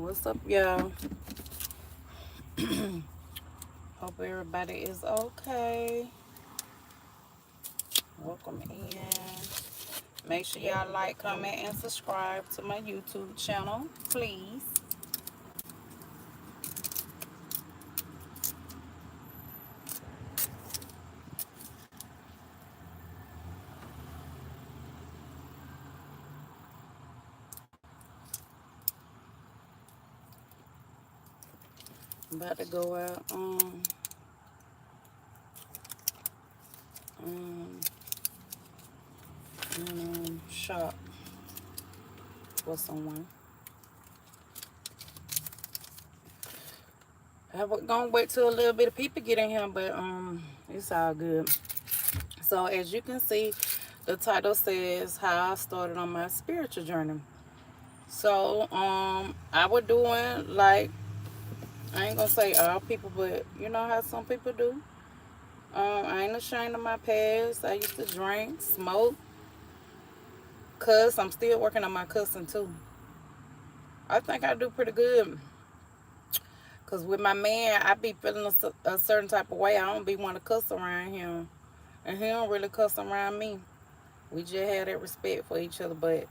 What's up, y'all? Hope everybody is okay. Welcome in. Make sure y'all like, comment, and subscribe to my YouTube channel, please. I'm about to go out um, shop for someone. I was gonna wait till a little bit of people get in here, but it's all good. So as you can see, the title says how I started on my spiritual journey. So I was doing like, I ain't gonna say all people, but you know how some people do. I ain't ashamed of my past. I used to drink, smoke, cuss. I'm still working on my cussing too. I think I do pretty good. Cause with my man, I be feeling a certain type of way. I don't be want to cuss around him, and he don't really cuss around me. We just had that respect for each other. But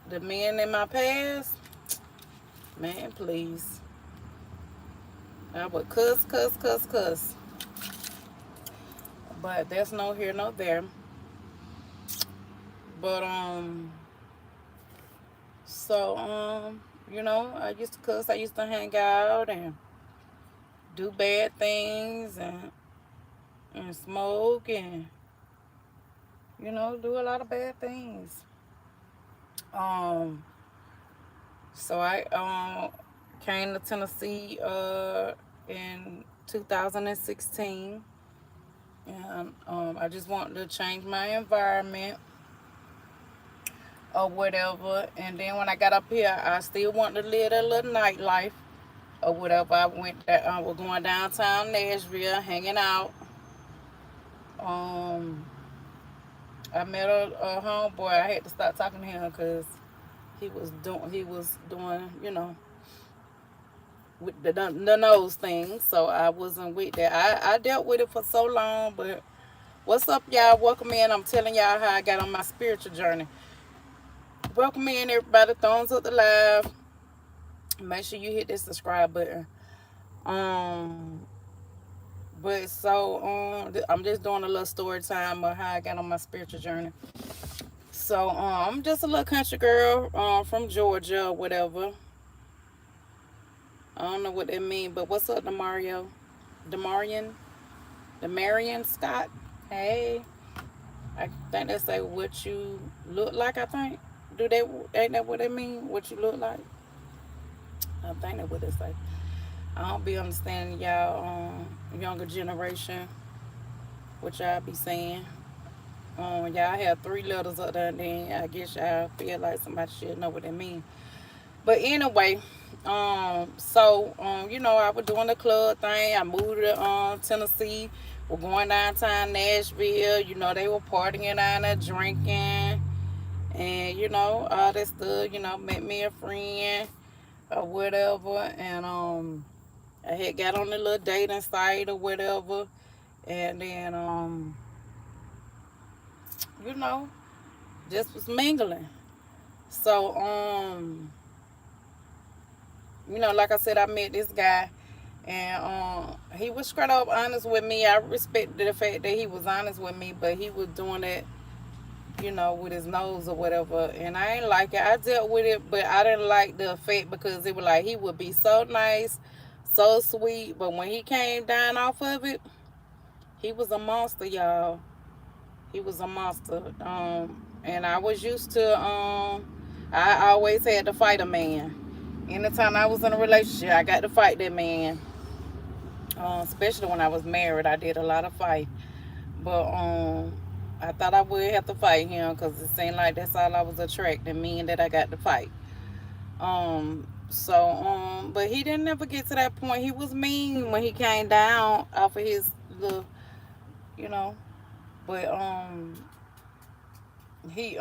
the men in my past, man, please, I would cuss, cuss, cuss, cuss. But that's no here, no there. But so I used to cuss. I used to hang out and do bad things and smoke and do a lot of bad things. Um, so I came to Tennessee in 2016, and I just wanted to change my environment or whatever. And then when I got up here, I still wanted to live that little nightlife or whatever. I was going downtown Nashville, hanging out. Um, I met a homeboy. I had to stop talking to him because he was doing with the nose thing. So I wasn't with that. I dealt with it for so long. But what's up, y'all? Welcome in. I'm telling y'all how I got on my spiritual journey. Welcome in, everybody. Thumbs up the live. Make sure you hit that subscribe button. Um, but so I'm just doing a little story time of how I got on my spiritual journey. So I'm just a little country girl from Georgia or whatever. I don't know what that mean, but what's up, Demario? Demarion? Demarion Scott? Hey, I think they say what you look like. I think do they ain't that what they mean? What you look like? I think that's what they say. I don't be understanding y'all younger generation what y'all be saying. Y'all have three letters up there, and then I guess y'all feel like somebody should know what they mean. But anyway, I was doing the club thing. I moved to Tennessee. We're going downtown Nashville. They were partying down there, drinking, and all that stuff. Met me a friend or whatever, and I had got on the little dating site or whatever, and then you know, just was mingling. So like I said, I met this guy, and he was straight up honest with me. I respected the fact that he was honest with me, but he was doing it, with his nose or whatever, and I ain't like it. I dealt with it, but I didn't like the effect because it was like he would be so nice, so sweet, but when he came down off of it, he was a monster, y'all. He was a monster. And I was used to I always had to fight a man. Anytime I was in a relationship, I got to fight that man. Especially when I was married, I did a lot of fight. But I thought I would have to fight him because it seemed like that's all I was attracting, men that I got to fight. But he didn't ever get to that point. He was mean when he came down off of his little, you know. But he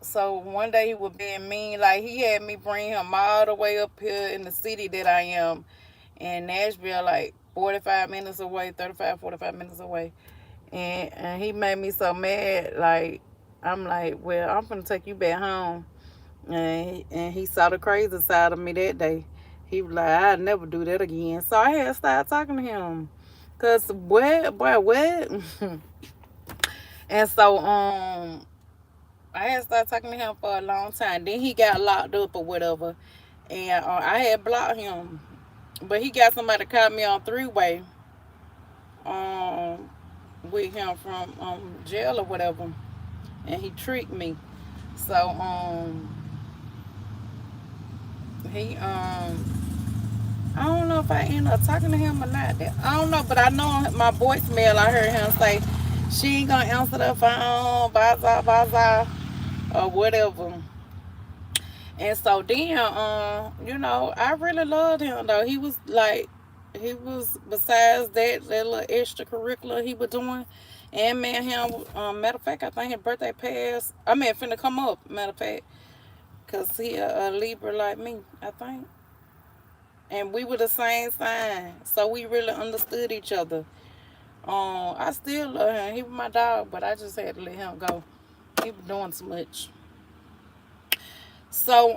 So one day he was being mean, like he had me bring him all the way up here in the city that I am in Nashville, like 45 minutes away, 35, 45 minutes away. And he made me so mad, like, I'm like, well, I'm gonna take you back home. And he saw the crazy side of me that day. He was like, I'll never do that again. So I had to start talking to him. Cause what, boy, what? And so I had started talking to him for a long time. Then he got locked up or whatever, and I had blocked him. But he got somebody to call me on three-way um, with him from jail or whatever, and he tricked me. So he I don't know if I ended up talking to him or not. I don't know, but I know my voicemail. I heard him say she ain't gonna answer the phone, baza baza, or whatever. And so then, I really loved him though. He was like, he was besides that little extracurricular he was doing, and man, him. Matter of fact, I think his birthday passed. I mean, finna come up. Matter of fact, cause he a Libra like me, I think, and we were the same sign, so we really understood each other. I still love him. He was my dog, but I just had to let him go. He was doing too much. So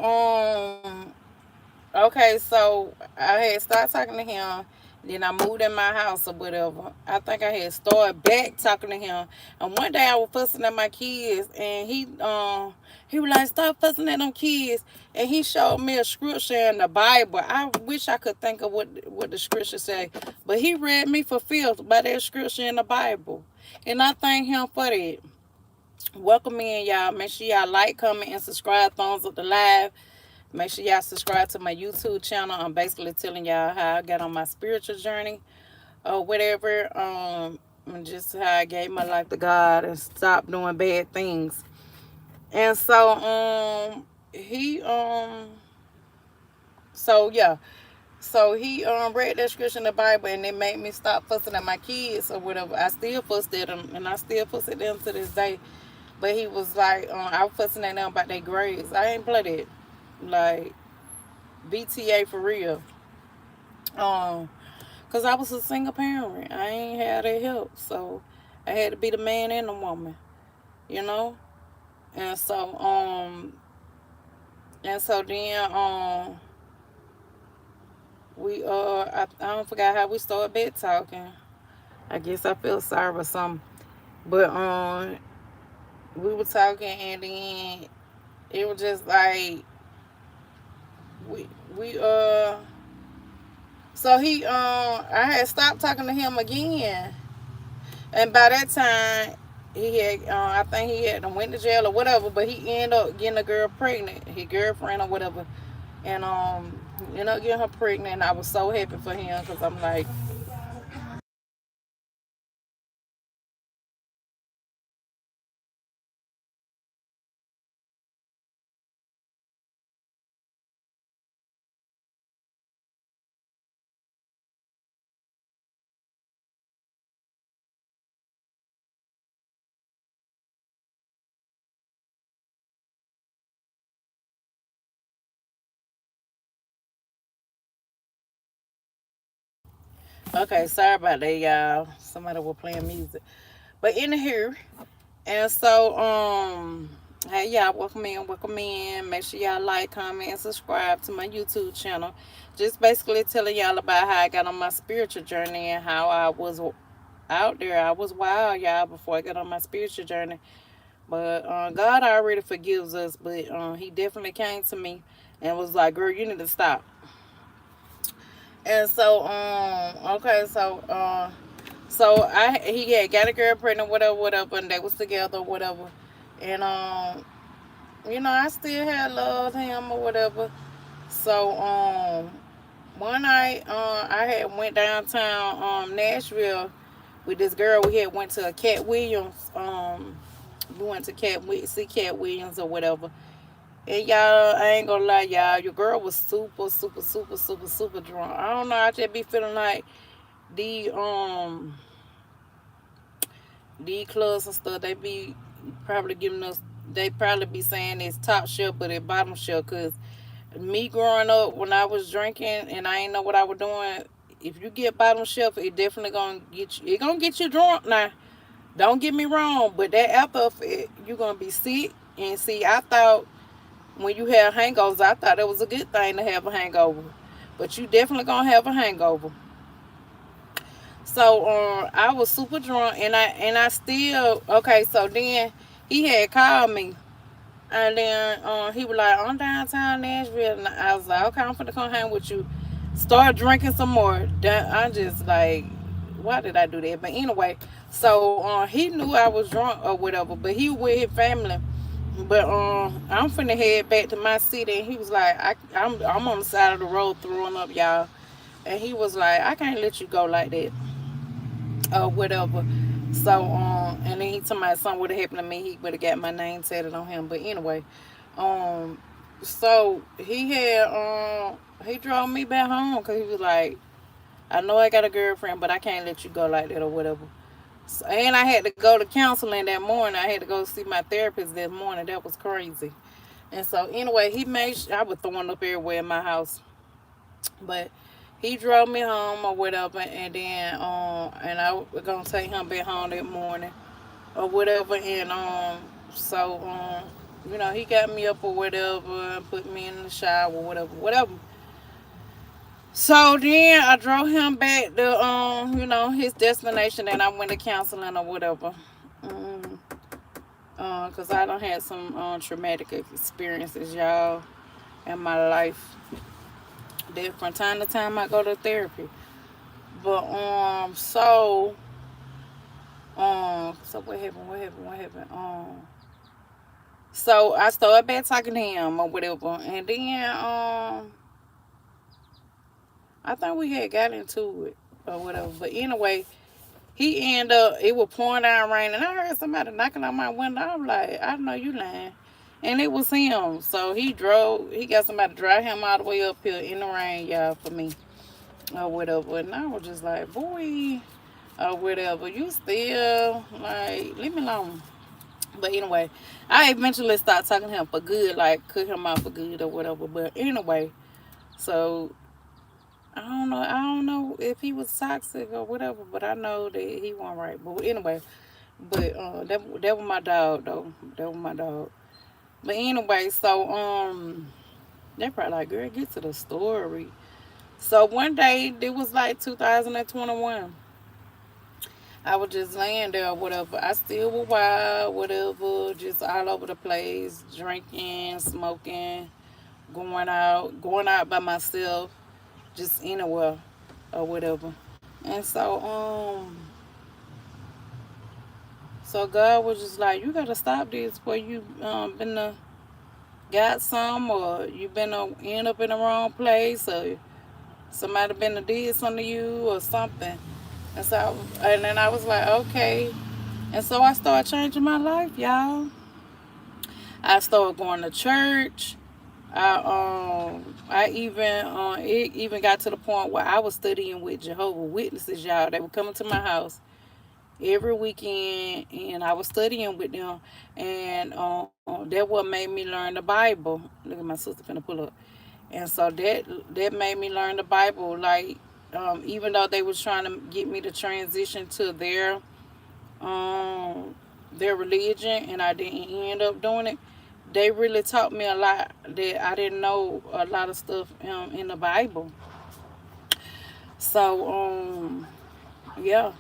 okay, so I had started talking to him. Then I moved in my house or whatever. I think I had started back talking to him. And one day I was fussing at my kids, and he was like, "Stop fussing at them kids." And he showed me a scripture in the Bible. I wish I could think of what the scripture say, but he read me fulfilled by that scripture in the Bible, and I thank him for that. Welcome in, y'all. Make sure y'all like, comment, and subscribe. Thumbs up the live. Make sure y'all subscribe to my YouTube channel. I'm basically telling y'all how I got on my spiritual journey or whatever. And just how I gave my life to God and stopped doing bad things. And so he so yeah. So he read that scripture in the Bible, and it made me stop fussing at my kids or whatever. I still fussed at them, and I still fuss at them to this day. But he was like, I was fussing at them about their grades. I ain't play that. Like, BTA for real. Um, Cause I was a single parent. I ain't had that help. So I had to be the man and the woman, you know? And so then we I don't forget how we started bed talking. I guess I feel sorry or something. But we were talking, and then it was just like we we so he I had stopped talking to him again. And by that time, he had, I think he had went to jail or whatever, but he ended up getting a girl pregnant, his girlfriend or whatever, and ended up getting her pregnant. And I was so happy for him because I'm like, okay, sorry about that, y'all. Somebody was playing music, but in here, and so hey y'all, welcome in, welcome in. Make sure y'all like, comment, and subscribe to my YouTube channel. Just basically telling y'all about how I got on my spiritual journey and how I was out there. I was wild, y'all, before I got on my spiritual journey. But God already forgives us. But He definitely came to me and was like, "Girl, you need to stop." And so, okay, so he had got a girl pregnant, whatever, whatever, and they was together, whatever. And I still had loved him or whatever. So one night, I had went downtown, Nashville, with this girl. We had went to a Cat Williams. We went to see Cat Williams or whatever. And y'all, I ain't gonna lie, y'all. Your girl was super, super, super, super, super drunk. I don't know. I just be feeling like the the clubs and stuff. They be probably giving us they probably be saying it's top shelf, but it's bottom shelf. Cause me growing up when I was drinking and I ain't know what I was doing, if you get bottom shelf, it definitely gonna get you. It gonna get you drunk now. Don't get me wrong, but that after effect, you gonna be sick. And see, I thought when you have hangovers, I thought it was a good thing to have a hangover, but you definitely gonna have a hangover. So I was super drunk, and I still okay. So then he had called me, and then he was like, "I'm downtown Nashville," and I was like, "Okay, I'm finna come hang with you." Start drinking some more. I just like, why did I do that? But anyway, so he knew I was drunk or whatever, but he was with his family. But I'm finna head back to my city, and he was like, I'm on the side of the road throwing up, y'all. And he was like, I can't let you go like that or whatever. So and then he told me something would have happened to me, he would have got my name tatted on him. But anyway, um, so he drove me back home because he was like, I know I got a girlfriend, but I can't let you go like that or whatever. So, and I had to go to counseling that morning. I had to go see my therapist that morning. That was crazy. And so anyway, he made sure I was throwing up everywhere in my house. But he drove me home or whatever, and then and I was gonna take him back home that morning or whatever, and so he got me up or whatever, and put me in the shower, whatever, whatever. So then I drove him back to his destination, and I went to counseling or whatever. Um, Cause I don't had some traumatic experiences, y'all, in my life. That from time to time I go to therapy. But so what happened? What happened? What happened? So I started back talking to him or whatever, and then I think we had got into it or whatever. But anyway, he ended up. It was pouring down rain, and I heard somebody knocking on my window. I'm like, I know you lying, and it was him. So he drove. He got somebody to drive him all the way up here in the rain, y'all, for me or whatever. And I was just like, boy, or whatever. You still like leave me alone. But anyway, I eventually stopped talking to him for good, like cut him out for good or whatever. But anyway, so I don't know if he was toxic or whatever, but I know that he wasn't right. But anyway, but that was my dog though. That was my dog. But anyway, so they probably like, girl, get to the story. So one day, it was like 2021. I was just laying there, whatever. I still was wild, whatever, just all over the place, drinking, smoking, going out by myself, just anywhere or whatever. And so God was just like, you gotta stop this, where you been got some, or you been end up in the wrong place, or somebody been did something to you or something. And then I was like, okay. And so I started changing my life, y'all. I started going to church. I even it even got to the point where I was studying with Jehovah Witnesses, y'all. They were coming to my house every weekend, and I was studying with them. And that what made me learn the Bible. Look at my sister finna pull up. And so that made me learn the Bible. Like even though they was trying to get me to transition to um their religion, and I didn't end up doing it. They really taught me a lot that I didn't know a lot of stuff in the Bible. So yeah.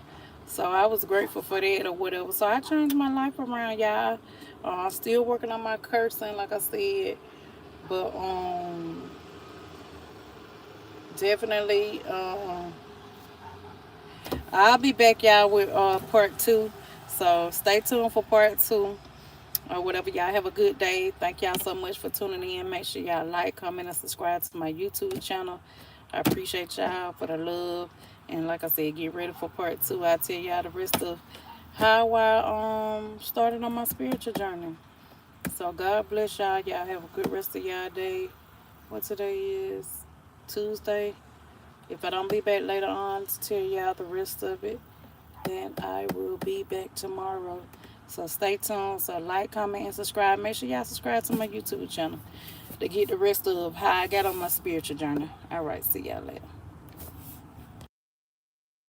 So I was grateful for that or whatever. So I changed my life around, y'all. I'm still working on my cursing, like I said, but definitely I'll be back, y'all, with part two. So stay tuned for part two or whatever. Y'all have a good day. Thank y'all so much for tuning in. Make sure y'all like, comment, and subscribe to my YouTube channel. I appreciate y'all for the love. And like I said, get ready for part two. I'll tell y'all the rest of how I started on my spiritual journey. So God bless y'all. Y'all have a good rest of y'all day. What today is? Tuesday. If I don't be back later on to tell y'all the rest of it, then I will be back tomorrow. So stay tuned. So like, comment, and subscribe. Make sure y'all subscribe to my YouTube channel to get the rest of how I got on my spiritual journey. All right, see y'all later.